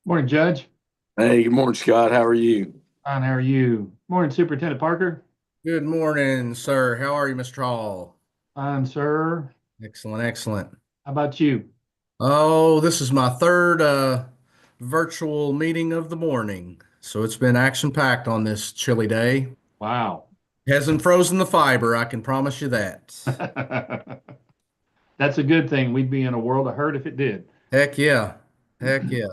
Morning, Judge. Hey, good morning, Scott. How are you? Fine, how are you? Morning, Superintendent Parker. Good morning, sir. How are you, Mr. Hall? Fine, sir. Excellent, excellent. How about you? Oh, this is my third virtual meeting of the morning. So it's been action-packed on this chilly day. Wow. Hasn't frozen the fiber, I can promise you that. That's a good thing. We'd be in a world of hurt if it did. Heck yeah. Heck yeah.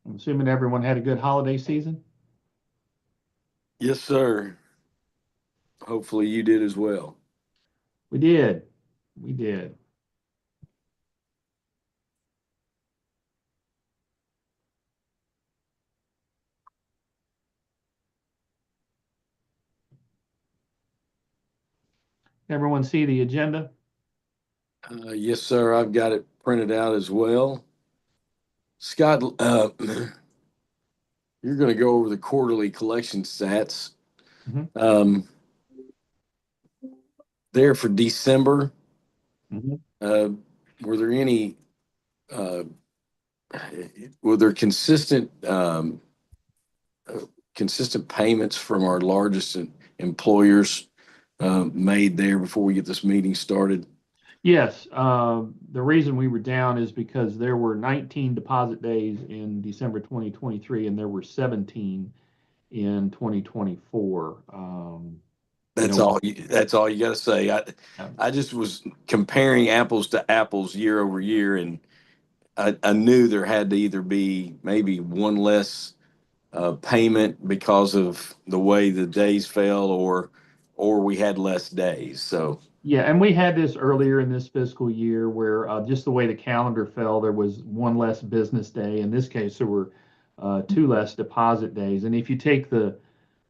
I'm assuming everyone had a good holiday season. Yes, sir. Hopefully you did as well. We did. We did. Everyone see the agenda? Yes, sir. I've got it printed out as well. Scott, you're going to go over the quarterly collection stats. Hmm. Um, there for December, Hmm. uh, were there any, uh, were there consistent payments from our largest employers made there before we get this meeting started? Yes. The reason we were down is because there were 19 deposit days in December 2023, and there were 17 in 2024. You That's know, all. That's all you got to say. uh, I just was comparing apples to apples year over year, and I knew there had to either be maybe one less payment because of the way the days fell, or we had less days. So yeah, and we had this earlier in this fiscal year where just the way the calendar fell, there was one less business day. In this case, there were two less deposit days. And if you take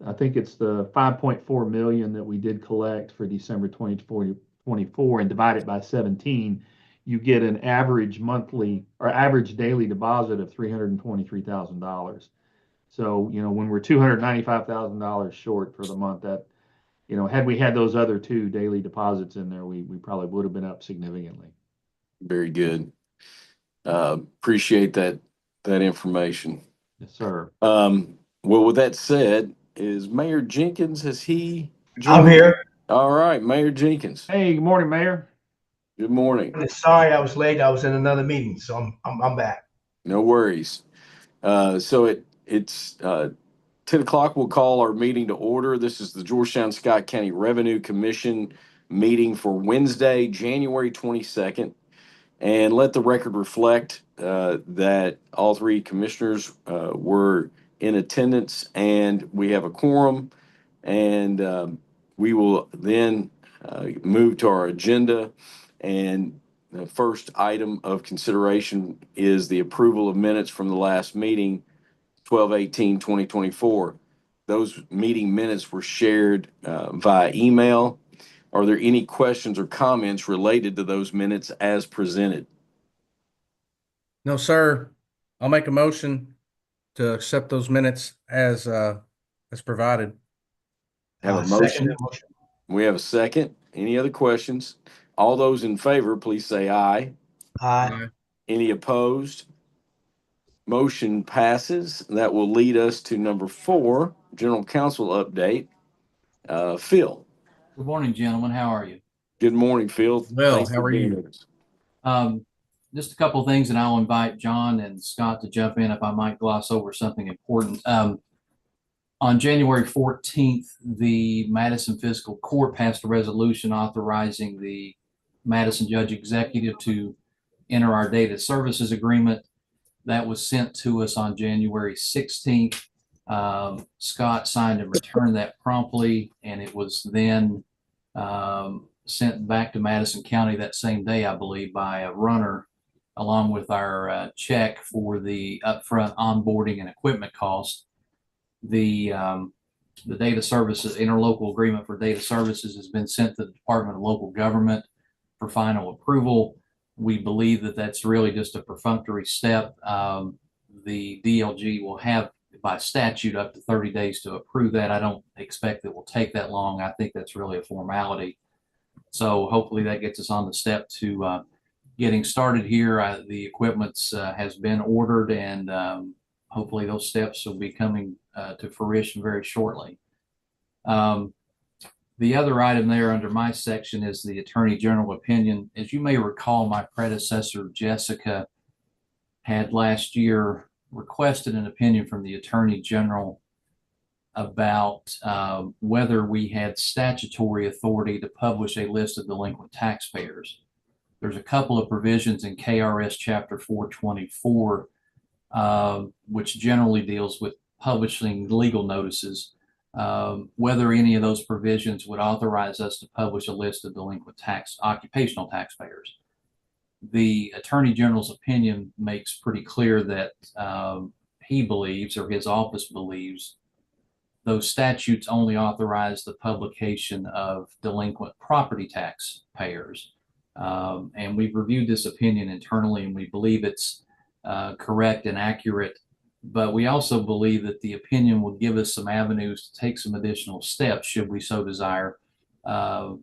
I think it's the 5.4 million that we did collect for December 2024 and divide it by 17, you get an average monthly or average daily deposit of $323,000. So, when we're $295,000 short for the month, that had we had those other two daily deposits in there, we probably would have been up significantly. very good. Appreciate that information. Yes, sir. Well, with that said, is Mayor Jenkins, has he I'm joined? here. All right, Mayor Jenkins. Hey, good morning, Mayor. Good morning. Sorry I was late. I was in another meeting, so I'm back. No worries. So it's 10 o'clock. We'll call our meeting to order. This is the Georgetown Scott County Revenue Commission meeting for Wednesday, January 22nd. And let the record reflect that all three commissioners were in attendance and we have a quorum. And we will then move to our agenda. And the first item of consideration is the approval of minutes from the last meeting, 12/18/2024. Those meeting minutes were shared via email. Are there any questions or comments related to those minutes as presented? No, sir. I'll make a motion to accept those minutes as provided. Have a Second motion? motion. We have a second. Any other questions? All those in favor, please say aye. Aye. Aye. Any opposed? Motion passes. That will lead us to number 4, General Counsel update. Phil. Good morning, gentlemen. How are you? Good morning, Phil. Well, Thanks how for are being you? with us. Just a couple of things, and I'll invite John and Scott to jump in if I might gloss over something important. On January 14th, the Madison Fiscal Court passed a resolution authorizing the Madison Judge Executive to enter our data services agreement. That was sent to us on January 16th. Scott signed and returned that promptly, and it was then sent back to Madison County that same day, I believe, by a runner, along with our check for the upfront onboarding and equipment cost. The data services interlocal agreement for data services has been sent to the Department of Local Government for final approval. We believe that that's really just a perfunctory step. The DLG will have by statute up to 30 days to approve that. I don't expect it will take that long. I think that's really a formality. So hopefully that gets us on the step to getting started here. The equipment has been ordered, and hopefully those steps will be coming to fruition very shortly. The other item there under my section is the Attorney General opinion. As you may recall, my predecessor, Jessica, had last year requested an opinion from the Attorney General about whether we had statutory authority to publish a list of delinquent taxpayers. There's a couple of provisions in KRS Chapter 424, which generally deals with publishing legal notices, whether any of those provisions would authorize us to publish a list of delinquent occupational taxpayers. The Attorney General's opinion makes pretty clear that he believes, or his office believes, those statutes only authorize the publication of delinquent property tax payers. And we've reviewed this opinion internally, and we believe it's correct and accurate. But we also believe that the opinion will give us some avenues to take some additional steps should we so desire.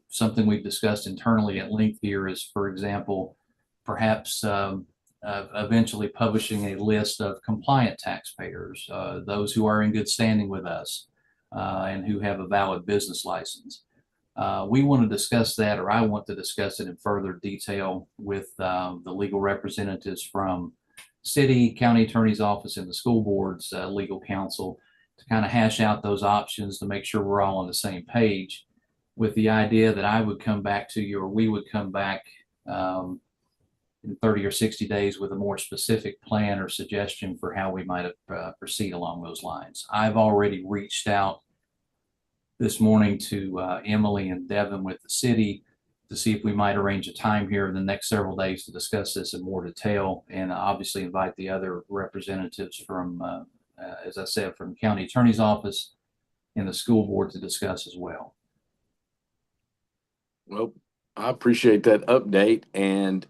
Something we've discussed internally at length here is, for example, perhaps eventually publishing a list of compliant taxpayers, those who are in good standing with us and who have a valid business license. We want to discuss that, or I want to discuss it in further detail with the legal representatives from city, county attorney's office, and the school board's legal counsel to kind of hash out those options to make sure we're all on the same page, with the idea that I would come back to you, or we would come back in 30 or 60 days with a more specific plan or suggestion for how we might proceed along those lines. I've already reached out this morning to Emily and Devin with the city to see if we might arrange a time here in the next several days to discuss this in more detail, and obviously invite the other representatives from, as I said, from the county attorney's office and the school board to discuss as well. Well, I appreciate that update. And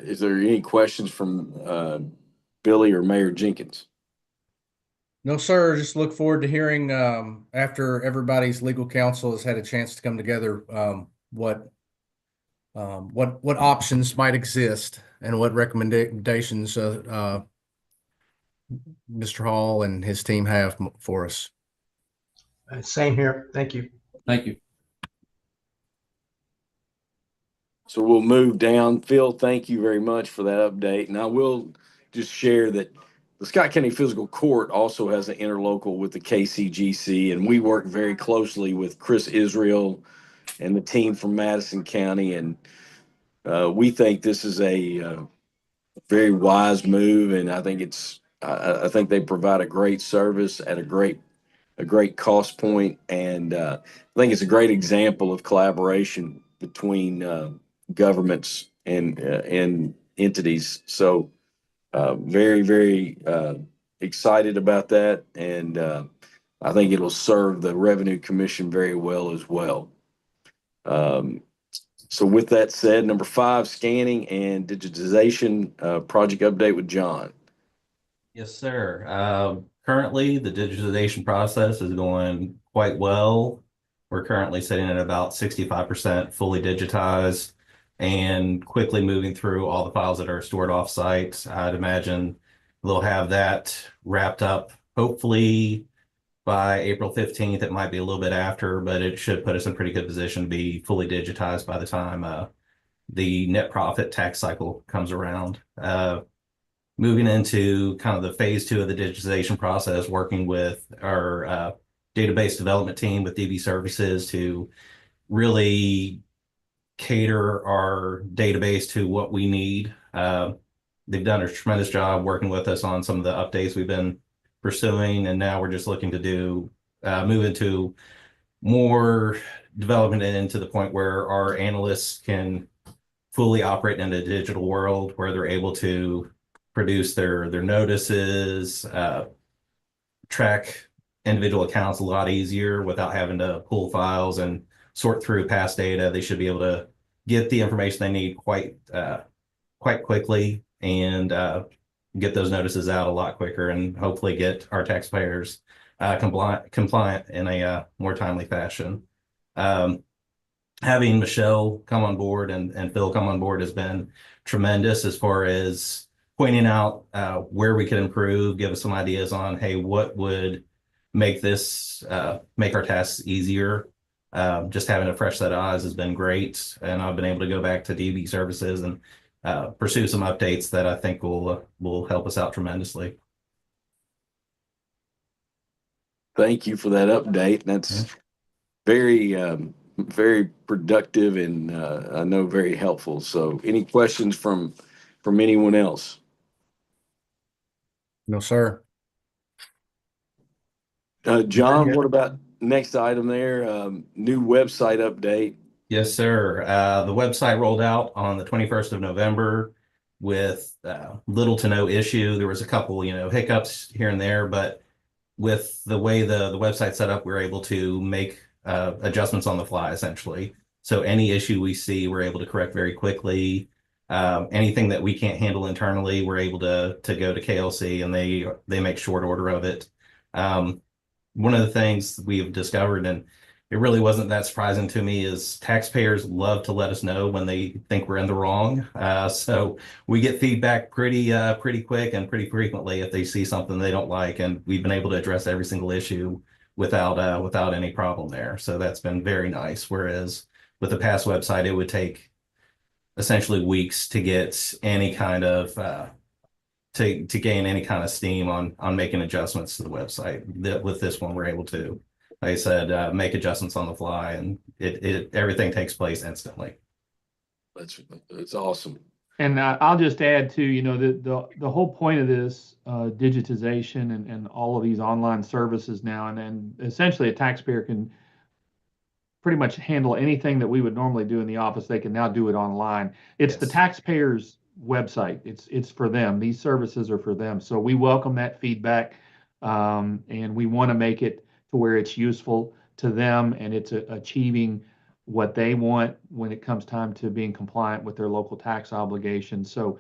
is there any questions from Billy or Mayor Jenkins? No, sir. Just look forward to hearing after everybody's legal counsel has had a chance to come together what options might exist and what recommendations Mr. Hall and his team have for us. Same here. Thank you. Thank you. So we'll move down. Phil, thank you very much for that update. And I will just share that the Scott County Physical Court also has an interlocal with the KCGC, and we work very closely with Chris Israel and the team from Madison County. And we think this is a very wise move, and I think I think they provide a great service at a great cost point, and I think it's a great example of collaboration between governments and entities. So very, very excited about that, and I think it'll serve the Revenue Commission very well as well. So with that said, number 5, scanning and digitization project update with John. Yes, sir. Currently, the digitization process is going quite well. We're currently sitting at about 65% fully digitized and quickly moving through all the files that are stored off-site. I'd imagine they'll have that wrapped up hopefully by April 15th. It might be a little bit after, but it should put us in pretty good position to be fully digitized by the time the net profit tax cycle comes around. Moving into kind of the phase 2 of the digitization process, working with our database development team with DB Services to really cater our database to what we need. They've done a tremendous job working with us on some of the updates we've been pursuing, and now we're just looking to move into more development and to the point where our analysts can fully operate in a digital world where they're able to produce their notices, track individual accounts a lot easier without having to pull files and sort through past data. They should be able to get the information they need quite quickly and get those notices out a lot quicker, and hopefully get our taxpayers compliant in a more timely fashion. Having Michelle come on board and Phil come on board has been tremendous as far as pointing out where we could improve, give us some ideas on, hey, what would make this make our tasks easier. Just having a fresh set of eyes has been great, and I've been able to go back to DB services and pursue some updates that I think will help us out tremendously. Thank you for that update. That's very, very productive and I know very helpful. So any questions from anyone else? No, sir. John, what about next item there? New website update. Yes, sir. The website rolled out on the 21st of November with little to no issue. There was a couple, hiccups here and there, but with the way the website's set up, we're able to make adjustments on the fly, essentially. So any issue we see, we're able to correct very quickly. Anything that we can't handle internally, we're able to go to KLC, and they make short order of it. One of the things we've discovered, and it really wasn't that surprising to me, is taxpayers love to let us know when they think we're in the wrong. So we get feedback pretty quick and pretty frequently if they see something they don't like, and we've been able to address every single issue without any problem there. So that's been very nice. Whereas with the past website, it would take essentially weeks to get any kind of to gain any kind of steam on making adjustments to the website. With this one, we're able to, like I said, make adjustments on the fly, and everything takes place instantly. That's awesome. And I'll just add to, the whole point of this digitization and all of these online services now, and essentially a taxpayer can pretty much handle anything that we would normally do in the office. They can now do it online. It's the taxpayer's website. It's for them. These services are for them. So we welcome that feedback, and we want to make it to where it's useful to them and it's achieving what they want when it comes time to being compliant with their local tax obligations. So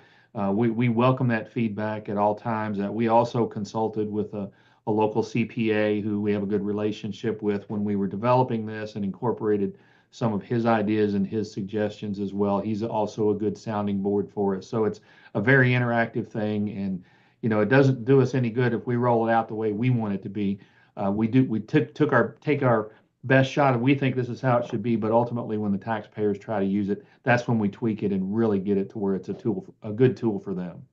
we welcome that feedback at all times. We also consulted with a local CPA who we have a good relationship with when we were developing this, and incorporated some of his ideas and his suggestions as well. He's also a good sounding board for us. So it's a very interactive thing, and it doesn't do us any good if we roll it out the way we want it to be. We take our best shot, and we think this is how it should be, but ultimately when the taxpayers try to use it, that's when we tweak it and really get it to where it's a good tool for them.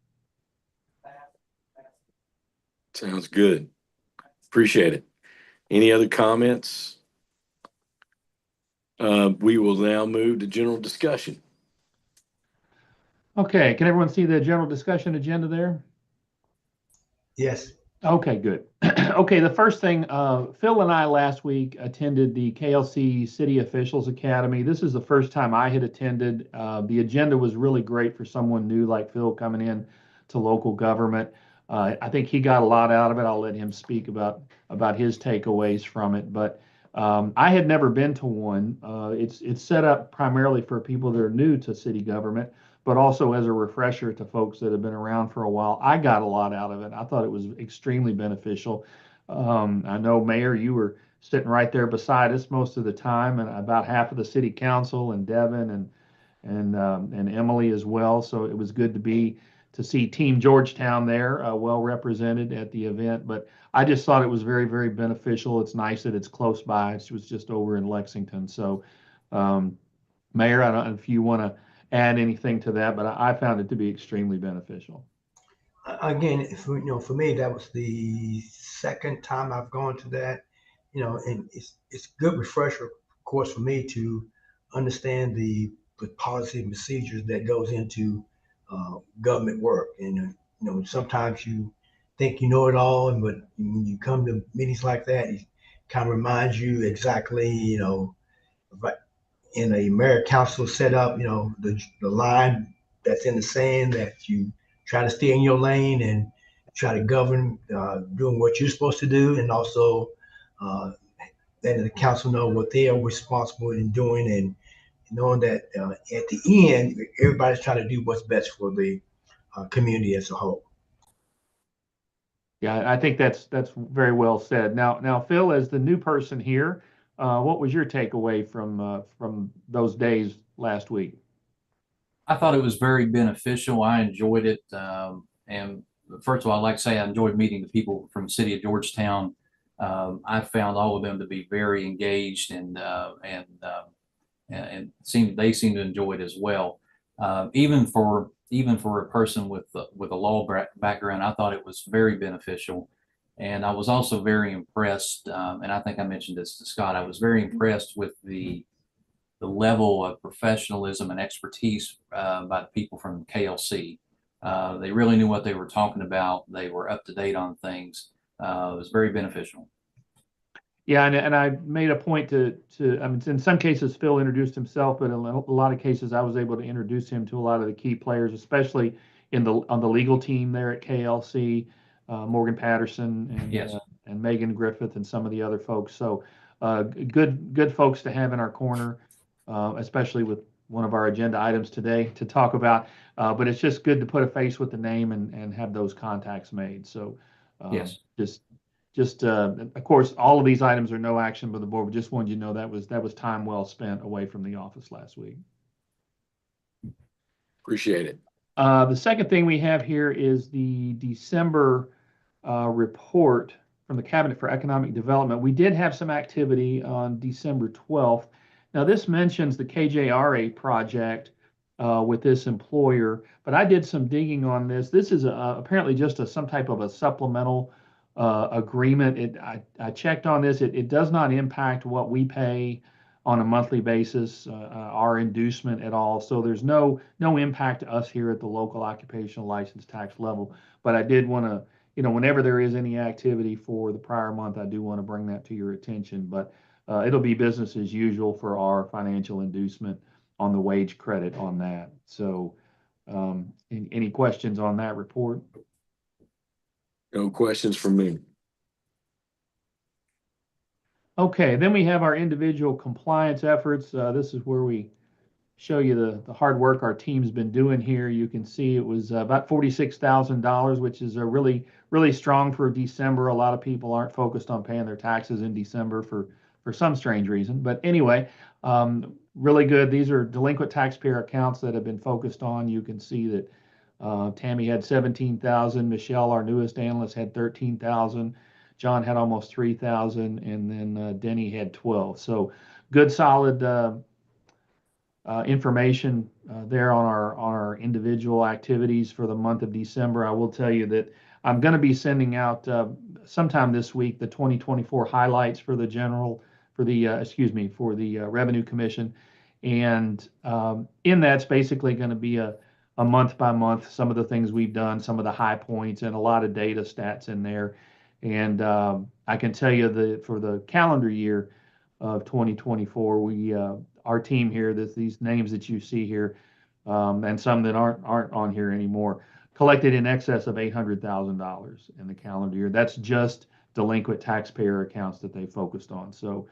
Sounds good. Appreciate it. Any other comments? We will now move to general discussion. Okay, can everyone see the general discussion agenda there? Yes. Okay, good. Okay, the first thing, Phil and I last week attended the KLC City Officials Academy. This is the first time I had attended. The agenda was really great for someone new like Phil coming in to local government. I think he got a lot out of it. I'll let him speak about his takeaways from it. But I had never been to one. It's set up primarily for people that are new to city government, but also as a refresher to folks that have been around for a while. I got a lot out of it. I thought it was extremely beneficial. I know, Mayor, you were sitting right there beside us most of the time, and about half of the city council, and Devin and Emily as well. So it was good to see Team Georgetown there, well represented at the event. But I just thought it was very, very beneficial. It's nice that it's close by. It was just over in Lexington. So, Mayor, I don't know if you want to add anything to that, but I found it to be extremely beneficial. Again, for me, that was the second time I've gone to that, and it's good refresher, of course, for me to understand the policy and procedures that goes into government work. And sometimes you think you know it all, but when you come to meetings like that, it kind of reminds you exactly, right in a mayor council setup, the line that's in the sand that you try to stay in your lane and try to govern doing what you're supposed to do, and also letting the council know what they are responsible in doing, and knowing that at the end, everybody's trying to do what's best for the community as a whole. Yeah, I think that's very well said. Now, Phil, as the new person here, what was your takeaway from those days last week? I thought it was very beneficial. I enjoyed it. And first of all, I'd like to say I enjoyed meeting the people from the city of Georgetown. I found all of them to be very engaged and they seem to enjoy it as well. Even for a person with a law background, I thought it was very beneficial. And I was also very impressed, and I think I mentioned this to Scott. I was very impressed with the level of professionalism and expertise by the people from KLC. They really knew what they were talking about. They were up to date on things. It was very beneficial. Yeah, and I made a point I mean, in some cases Phil introduced himself, but in a lot of cases I was able to introduce him to a lot of the key players, especially on the legal team there at KLC, Morgan Patterson Yes. And Megan Griffith and some of the other folks. So good folks to have in our corner, especially with one of our agenda items today to talk about. But it's just good to put a face with the name and have those contacts made. So Yes. just of course, all of these items are no action by the board, but just wanted you to know that was time well spent away from the office last week. Appreciate it. The second thing we have here is the December report from the Cabinet for Economic Development. We did have some activity on December 12th. Now, this mentions the KJRA project with this employer, but I did some digging on this. This is apparently just some type of a supplemental agreement. I checked on this. It does not impact what we pay on a monthly basis, our inducement at all. So there's no impact to us here at the local occupational license tax level. But I did want to, whenever there is any activity for the prior month, I do want to bring that to your attention. But it'll be business as usual for our financial inducement on the wage credit on that. So any questions on that report? No questions from me. Okay, then we have our individual compliance efforts. This is where we show you the hard work our team's been doing here. You can see it was about $46,000, which is a really strong for December. A lot of people aren't focused on paying their taxes in December for some strange reason. But anyway, really good. These are delinquent taxpayer accounts that have been focused on. You can see that Tammy had 17,000. Michelle, our newest analyst, had 13,000. John had almost 3,000, and then Denny had 12. So good, solid information there on our individual activities for the month of December. I will tell you that I'm going to be sending out sometime this week the 2024 highlights for the Revenue Commission, and in that's basically going to be a month by month, some of the things we've done, some of the high points, and a lot of data stats in there. And I can tell you that for the calendar year of 2024, our team here, these names that you see here, and some that aren't on here anymore, collected in excess of $800,000 in the calendar year. That's just delinquent taxpayer accounts that they focused on. So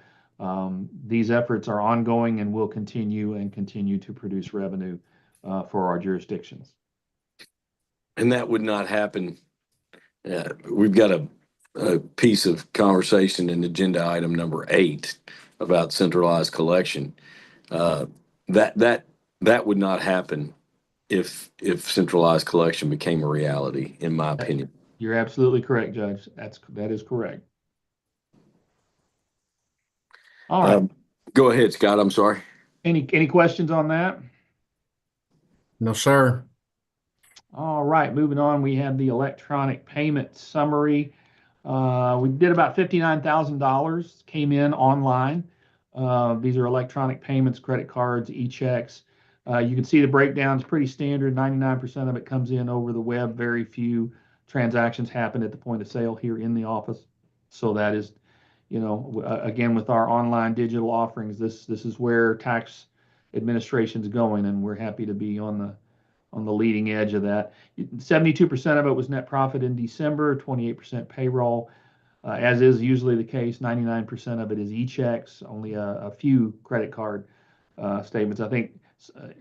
these efforts are ongoing and will continue to produce revenue for our jurisdictions. And that would not happen. We've got a piece of conversation in agenda item number 8 about centralized collection. That would not happen if centralized collection became a reality, in my opinion. You're absolutely correct, Judge. That is correct. All right. Go ahead, Scott. I'm sorry. Any questions on that? No, sir. All right, moving on, we have the electronic payment summary. We did about $59,000 came in online. These are electronic payments, credit cards, e-checks. You can see the breakdown is pretty standard. 99% of it comes in over the web. Very few transactions happen at the point of sale here in the office. So that is, again, with our online digital offerings, this is where tax administration is going, and we're happy to be on the leading edge of that. 72% of it was net profit in December, 28% payroll. as is usually the case, 99% of it is e-checks, only a few credit card statements. I think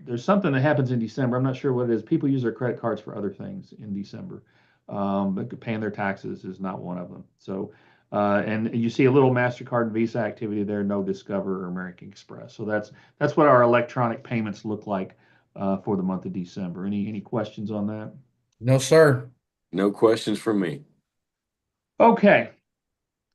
there's something that happens in December. I'm not sure what it is. People use their credit cards for other things in December, but paying their taxes is not one of them. So, and you see a little MasterCard and Visa activity there, no Discover or American Express. So that's what our electronic payments look like for the month of December. Any questions on that? No, sir. No questions from me. Okay.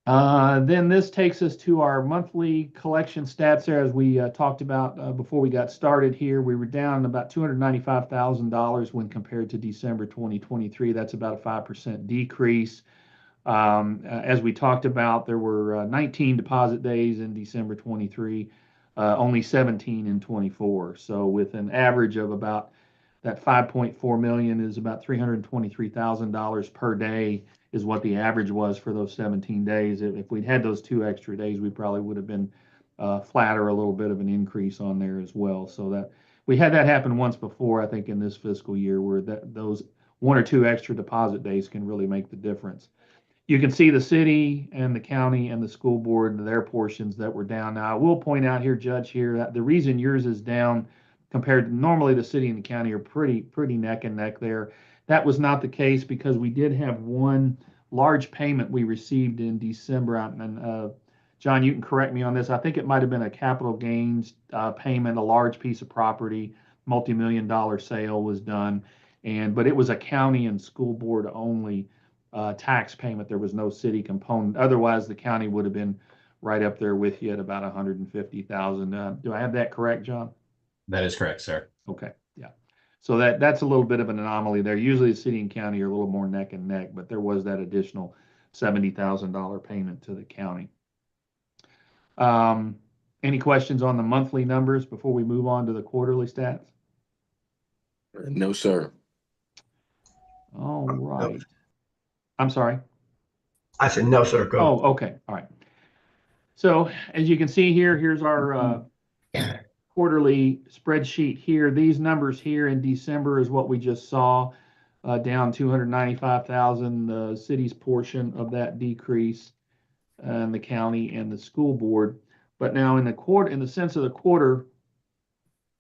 Then this takes us to our monthly collection stats there, as we talked about before we got started here. We were down about $295,000 when compared to December 2023. That's about a 5% decrease. As we talked about, there were 19 deposit days in December 23, only 17 in 24. So with an average of about that 5.4 million is about $323,000 per day is what the average was for those 17 days. If we'd had those 2 extra days, we probably would have been flat or a little bit of an increase on there as well. So that we had that happen once before, I think, in this fiscal year, where those 1 or 2 extra deposit days can really make the difference. You can see the city and the county and the school board and their portions that were down. Now, I will point out here, Judge, here that the reason yours is down compared to normally the city and the county are pretty neck and neck there. That was not the case because we did have one large payment we received in December. And John, you can correct me on this. I think it might have been a capital gains payment, a large piece of property, multi-million-dollar sale was done, but it was a county and school board only tax payment. There was no city component. Otherwise, the county would have been right up there with you at about 150,000. Do I have that correct, John? That is correct, sir. Okay, yeah. So that's a little bit of an anomaly there. Usually the city and county are a little more neck and neck, but there was that additional $70,000 payment to the county. Any questions on the monthly numbers before we move on to the quarterly stats? No, sir. All right. I'm sorry. I said, no, sir, go. Oh, okay. All right. So as you can see here, here's our quarterly spreadsheet here. These numbers here in December is what we just saw, down 295,000, the city's portion of that decrease, and the county and the school board. But now in the sense of the quarter,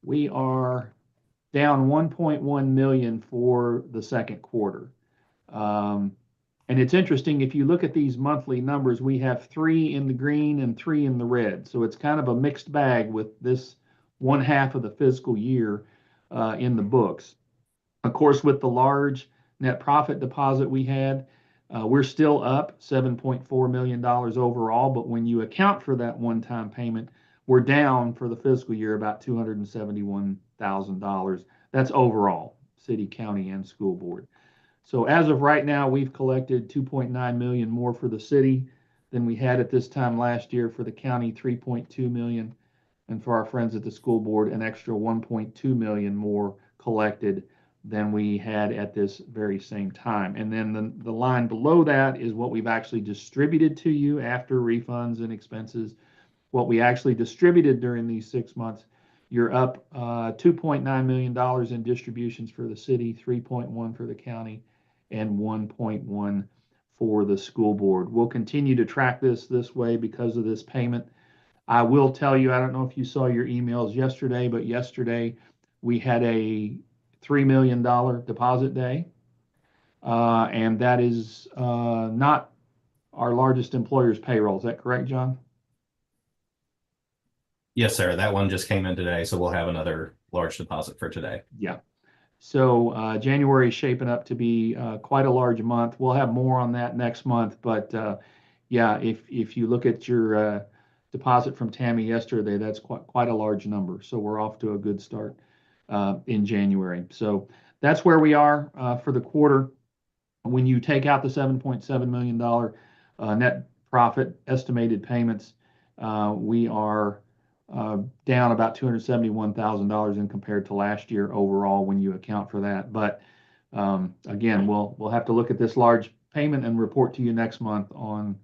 we are down 1.1 million for the second quarter. And it's interesting, if you look at these monthly numbers, we have 3 in the green and 3 in the red. So it's kind of a mixed bag with this one half of the fiscal year in the books. Of course, with the large net profit deposit we had, we're still up $7.4 million overall. But when you account for that one-time payment, we're down for the fiscal year about $271,000. That's overall, city, county, and school board. So as of right now, we've collected 2.9 million more for the city than we had at this time last year. For the county, 3.2 million, and for our friends at the school board, an extra 1.2 million more collected than we had at this very same time. And then the line below that is what we've actually distributed to you after refunds and expenses. What we actually distributed during these 6 months. You're up $2.9 million in distributions for the city, 3.1 for the county, and 1.1 for the school board. We'll continue to track this way because of this payment. I will tell you, I don't know if you saw your emails yesterday, but yesterday we had a $3 million deposit day, and that is not our largest employer's payroll. Is that correct, John? Yes, sir. That one just came in today, so we'll have another large deposit for today. Yeah. So January is shaping up to be quite a large month. We'll have more on that next month, but yeah, if you look at your deposit from Tammy yesterday, that's quite a large number. So we're off to a good start in January. So that's where we are for the quarter. When you take out the $7.7 million net profit estimated payments, we are down about $271,000 in compared to last year overall when you account for that. But again, we'll have to look at this large payment and report to you next month on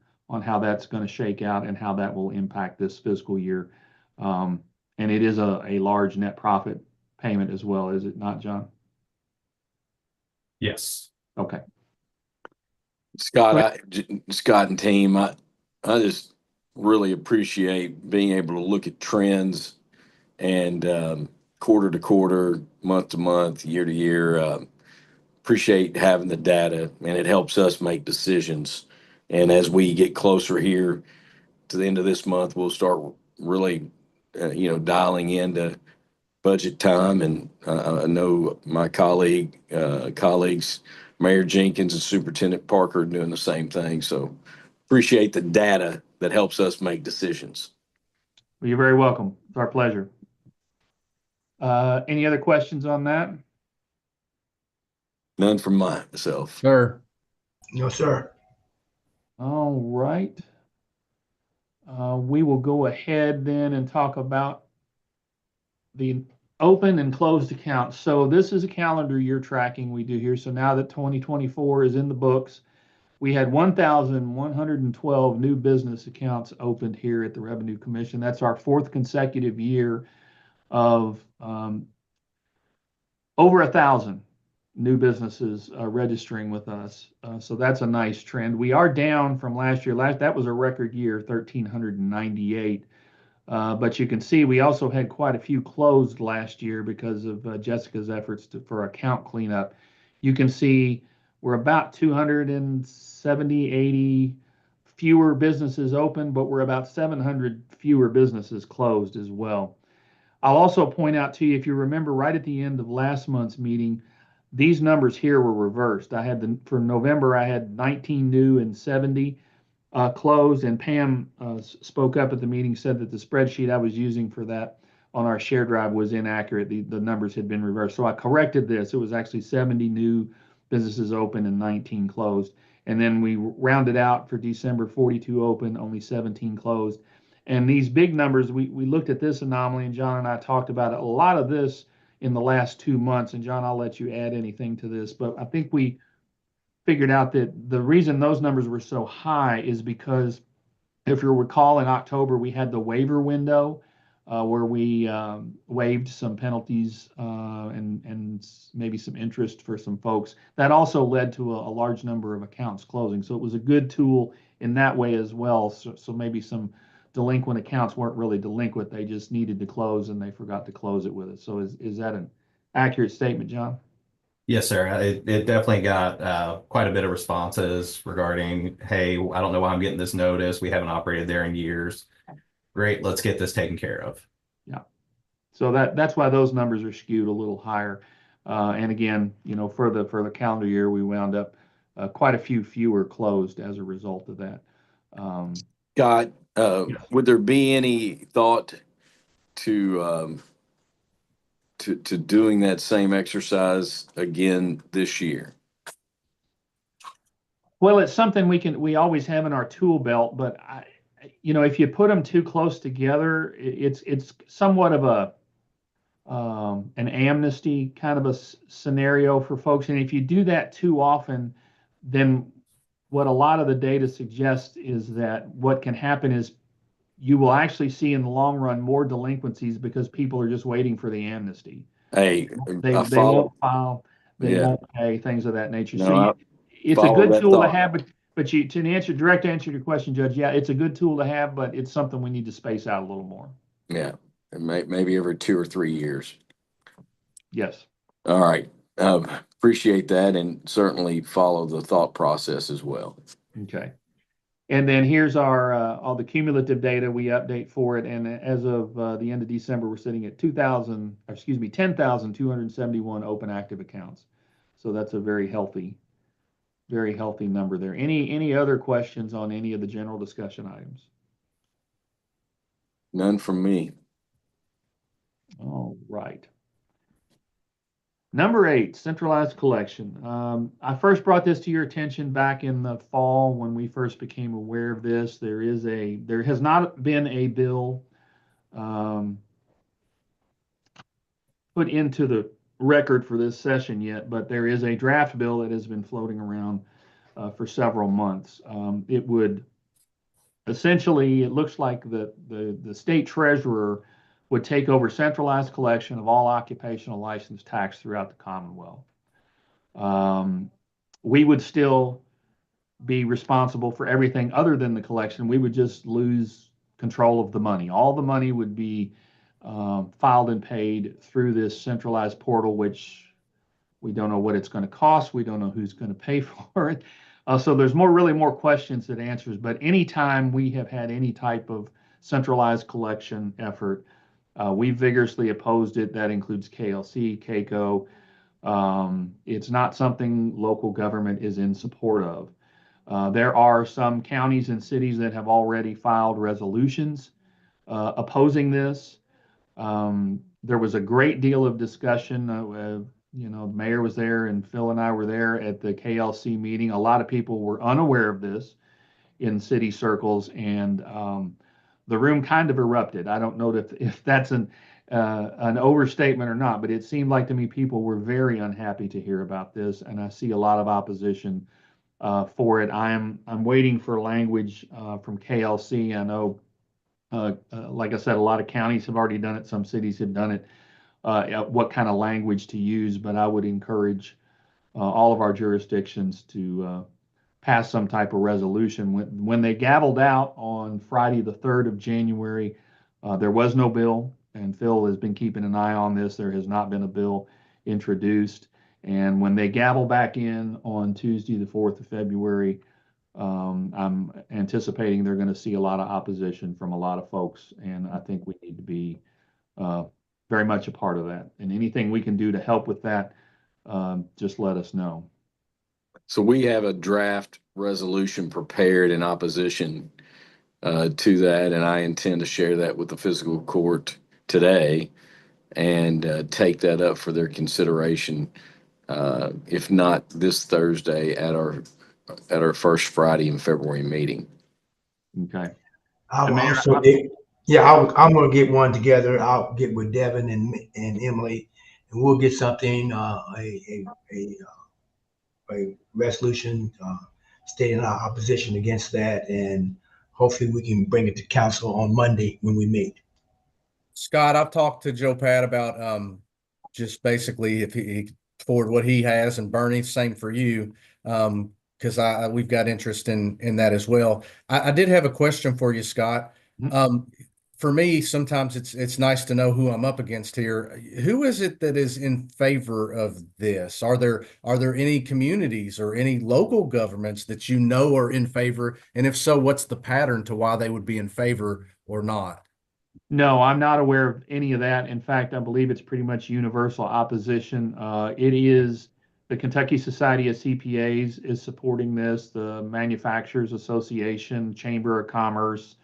how that's going to shake out and how that will impact this fiscal year. And it is a large net profit payment as well, is it not, John? Yes. Okay. Scott and team, I just really appreciate being able to look at trends and quarter to quarter, month to month, year to year. Appreciate having the data, and it helps us make decisions. And as we get closer here to the end of this month, we'll start really, dialing into budget time. And I know my colleagues, Mayor Jenkins and Superintendent Parker, are doing the same thing. So appreciate the data that helps us make decisions. Well, you're very welcome. It's our pleasure. Any other questions on that? None from myself. Sir. No, sir. All right. We will go ahead then and talk about the open and closed accounts. So this is a calendar year tracking we do here. So now that 2024 is in the books, we had 1,112 new business accounts opened here at the Revenue Commission. That's our fourth consecutive year of over 1,000 new businesses registering with us. So that's a nice trend. We are down from last year. That was a record year, 1,398. But you can see we also had quite a few closed last year because of Jessica's efforts for account cleanup. You can see we're about 270, 80 fewer businesses open, but we're about 700 fewer businesses closed as well. I'll also point out to you, if you remember right at the end of last month's meeting, these numbers here were reversed. For November, I had 19 new and 70 closed, and Pam spoke up at the meeting, said that the spreadsheet I was using for that on our share drive was inaccurate. The numbers had been reversed. So I corrected this. It was actually 70 new businesses open and 19 closed. And then we rounded out for December, 42 open, only 17 closed. And these big numbers, we looked at this anomaly, and John and I talked about it. A lot of this in the last 2 months. And John, I'll let you add anything to this, but I think we figured out that the reason those numbers were so high is because, if you recall, in October, we had the waiver window where we waived some penalties and maybe some interest for some folks. That also led to a large number of accounts closing. So it was a good tool in that way as well. So maybe some delinquent accounts weren't really delinquent. They just needed to close and they forgot to close it with us. So is that an accurate statement, John? Yes, sir. It definitely got quite a bit of responses regarding, hey, I don't know why I'm getting this notice. We haven't operated there in years. Great, let's get this taken care of. Yeah. So that's why those numbers are skewed a little higher. And again, for the calendar year, we wound up quite a few fewer closed as a result of that. Scott, Yes. would there be any thought to doing that same exercise again this year? Well, it's something we always have in our tool belt, but if you put them too close together, it's somewhat of an amnesty kind of a scenario for folks. And if you do that too often, then what a lot of the data suggests is that what can happen is you will actually see in the long run more delinquencies because people are just waiting for the amnesty. Hey, They I won't follow. file, they Yeah. won't pay, things of that nature. No, So it's a follow good that tool to thought. have, but direct answer to your question, Judge, yeah, it's a good tool to have, but it's something we need to space out a little more. Yeah, maybe every 2 or 3 years. Yes. All right. Appreciate that, and certainly follow the thought process as well. Okay. And then here's our all the cumulative data we update for it. And as of the end of December, we're sitting at 10,271 open active accounts. So that's a very healthy number there. Any other questions on any of the general discussion items? None from me. All right. Number 8, centralized collection. I first brought this to your attention back in the fall when we first became aware of this. There has not been a bill put into the record for this session yet, but there is a draft bill that has been floating around for several months. It would essentially, it looks like the state treasurer would take over centralized collection of all occupational license tax throughout the Commonwealth. We would still be responsible for everything other than the collection. We would just lose control of the money. All the money would be filed and paid through this centralized portal, which we don't know what it's going to cost. We don't know who's going to pay for it. So there's really more questions than answers. But anytime we have had any type of centralized collection effort, we vigorously opposed it. That includes KLC, KCO. It's not something local government is in support of. There are some counties and cities that have already filed resolutions opposing this. There was a great deal of discussion. The mayor was there and Phil and I were there at the KLC meeting. A lot of people were unaware of this in city circles, and the room kind of erupted. I don't know if that's an overstatement or not, but it seemed like to me people were very unhappy to hear about this, and I see a lot of opposition for it. I'm waiting for language from KLC. I know, like I said, a lot of counties have already done it. Some cities have done it. What kind of language to use, but I would encourage all of our jurisdictions to pass some type of resolution. When they gavelled out on Friday, the 3rd of January, there was no bill, and Phil has been keeping an eye on this. There has not been a bill introduced. And when they gavel back in on Tuesday, the 4th of February, I'm anticipating they're going to see a lot of opposition from a lot of folks, and I think we need to be very much a part of that. And anything we can do to help with that, just let us know. So we have a draft resolution prepared in opposition to that, and I intend to share that with the fiscal court today and take that up for their consideration, if not this Thursday at our first Friday in February meeting. Okay. I'll Mayor, also I'm gonna get one together. I'll get with Devin and Emily, and we'll get something, a resolution stating our opposition against that, and hopefully we can bring it to council on Monday when we meet. Scott, I've talked to Joe Pat about just basically if he forward what he has, and Bernie, same for you, because we've got interest in that as well. I did have a question for you, Scott. For me, sometimes it's nice to know who I'm up against here. Who is it that is in favor of this? Are there any communities or any local governments that you know are in favor? And if so, what's the pattern to why they would be in favor or not? No, I'm not aware of any of that. In fact, I believe it's pretty much universal opposition. It is the Kentucky Society of CPAs is supporting this, the Manufacturers Association, Chamber of Commerce,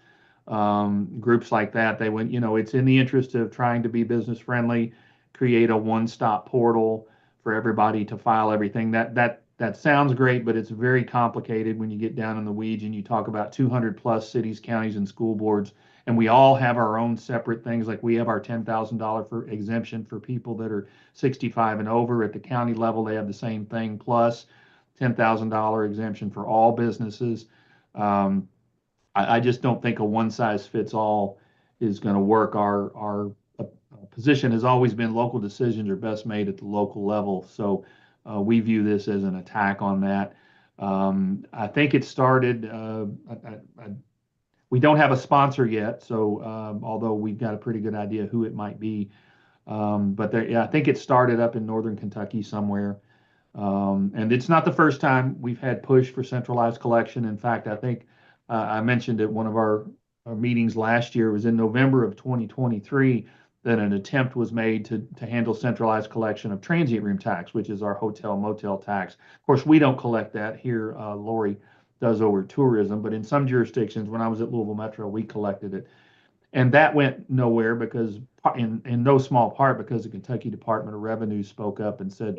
groups like that. They went, it's in the interest of trying to be business friendly, create a one-stop portal for everybody to file everything. That sounds great, but it's very complicated when you get down in the weeds and you talk about 200 plus cities, counties, and school boards. And we all have our own separate things. Like we have our $10,000 for exemption for people that are 65 and over. At the county level, they have the same thing, plus $10,000 exemption for all businesses. I just don't think a one size fits all is going to work. Our position has always been local decisions are best made at the local level. So we view this as an attack on that. I think it started, we don't have a sponsor yet. So although we've got a pretty good idea who it might be, but I think it started up in Northern Kentucky somewhere. And it's not the first time we've had push for centralized collection. In fact, I think I mentioned at one of our meetings last year, it was in November of 2023, that an attempt was made to handle centralized collection of transient room tax, which is our hotel motel tax. Of course, we don't collect that here. Lori does over tourism, but in some jurisdictions, when I was at Louisville Metro, we collected it. And that went nowhere because, in no small part, because the Kentucky Department of Revenue spoke up and said,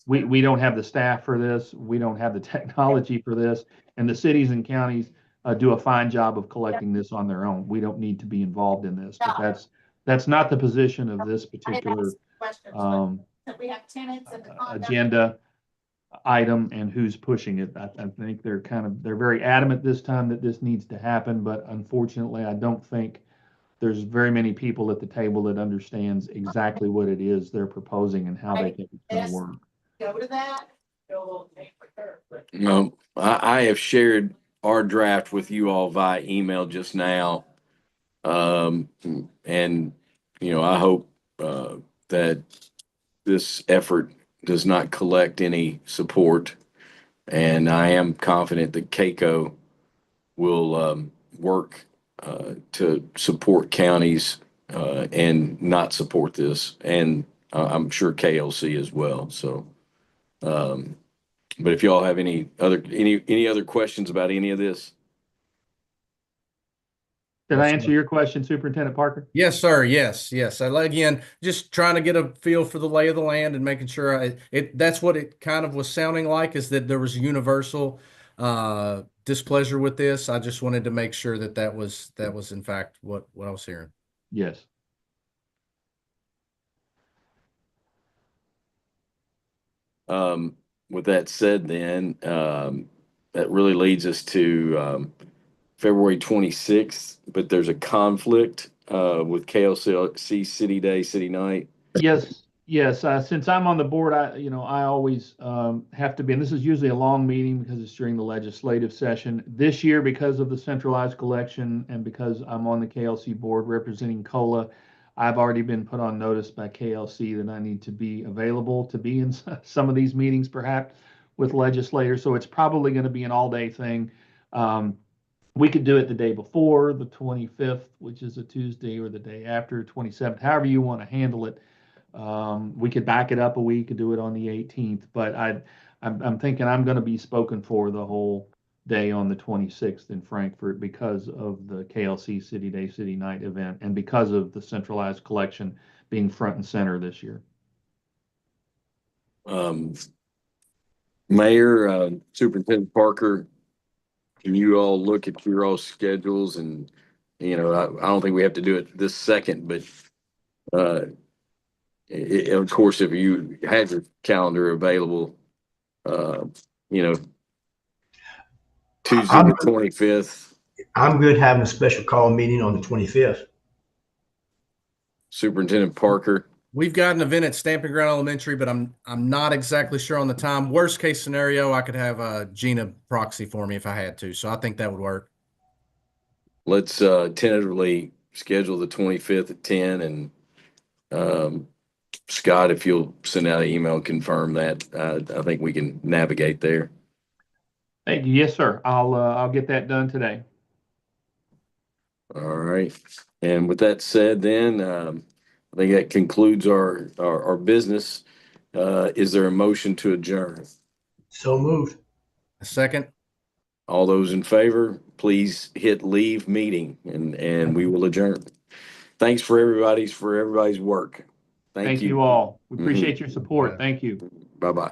we don't have the staff for this. We don't have the technology for this. And the cities and counties do a fine job of collecting this on their own. We don't need to be involved in this. But that's not the position of this particular agenda item and who's pushing it. I think they're very adamant this time that this needs to happen. But unfortunately, I don't think there's very many people at the table that understands exactly what it is they're proposing and how they think it's going to work. Go to that. I have shared our draft with you all via email just now. And, I hope that this effort does not collect any support. And I am confident that Keiko will work to support counties and not support this. And I'm sure KLC as well. So, but if y'all have any other questions about any of this? Did I answer your question, Superintendent Parker? Yes, sir. Yes, yes. Again, just trying to get a feel for the lay of the land and making sure that's what it kind of was sounding like, is that there was universal displeasure with this. I just wanted to make sure that was in fact what I was hearing. Yes. With that said, then that really leads us to February 26th, but there's a conflict with KLC City Day, City Night. Yes, yes. Since I'm on the board, I always have to be, and this is usually a long meeting because it's during the legislative session. This year, because of the centralized collection and because I'm on the KLC board representing COLA, I've already been put on notice by KLC that I need to be available to be in some of these meetings, perhaps with legislators. So it's probably going to be an all-day thing. We could do it the day before, the 25th, which is a Tuesday, or the day after, 27th, however you want to handle it. We could back it up a week and do it on the 18th, but I'm thinking I'm going to be spoken for the whole day on the 26th in Frankfurt because of the KLC City Day, City Night event, and because of the centralized collection being front and center this year. Mayor, Superintendent Parker, can you all look at your all schedules? And, I don't think we have to do it this second, but of course, if you had your calendar available, Tuesday the 25th. I'm good having a special call meeting on the 25th. Superintendent Parker. We've got an event at Stamping Ground Elementary, but I'm not exactly sure on the time. Worst case scenario, I could have Gina proxy for me if I had to. So I think that would work. Let's tentatively schedule the 25th at 10, and Scott, if you'll send out an email and confirm that, I think we can navigate there. Thank you. Yes, sir. I'll get that done today. All right. And with that said, then I think that concludes our business. Is there a motion to adjourn? So moved. A second. All those in favor, please hit leave meeting, and we will adjourn. Thanks for everybody's work. Thank you all. We appreciate your support. Thank you. Bye-bye.